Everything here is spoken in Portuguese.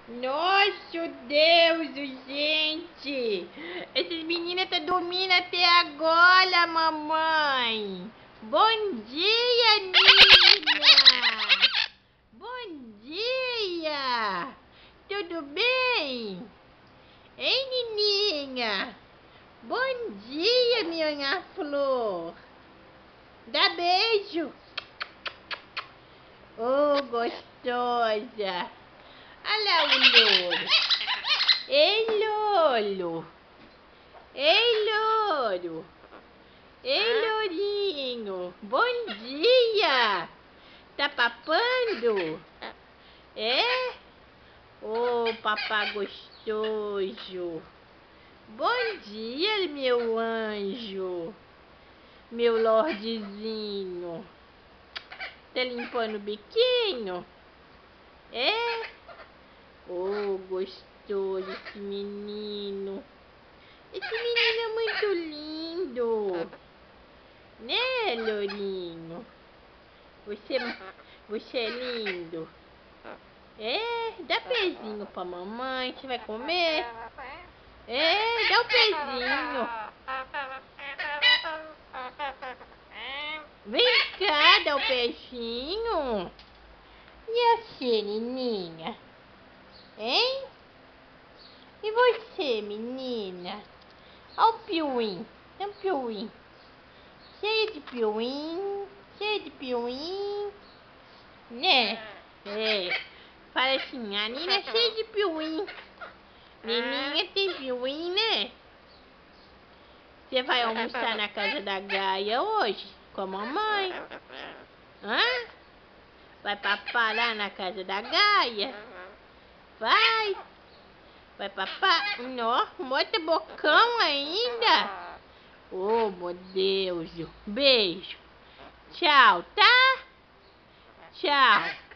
Nossa, Deus, gente! Essas meninas estão dormindo até agora, mamãe! Bom dia, Nina! Bom dia! Tudo bem? Hein, Nininha? Bom dia, minha flor! Dá beijo! Oh, gostosa! Olha lá o louro. Ei, louro. Ei, louro. Ei, lourinho. Bom dia. Tá papando? É? Oh, papá gostoso. Bom dia, meu anjo. Meu lordezinho. Tá limpando o biquinho? É? Oh, gostoso esse menino. Esse menino é muito lindo. Né, Lourinho? Você é lindo. É, dá pezinho pra mamãe. Você vai comer? É, dá o pezinho. Vem cá, dá o peixinho. E a serinha? Hein? E você, menina? Olha o piuim. Tem um piuim. Cheio de piuim. Cheio de piuim. Né? É. Fala assim, a Nina é cheia de piuim. Nininha tem piuim, né? Você vai almoçar na casa da Gaia hoje? Com a mamãe? Hã? Vai papar lá na casa da Gaia? Vai? Vai papar? Nó, mostra bocão ainda. Oh, meu Deus. Beijo. Tchau, tá? Tchau.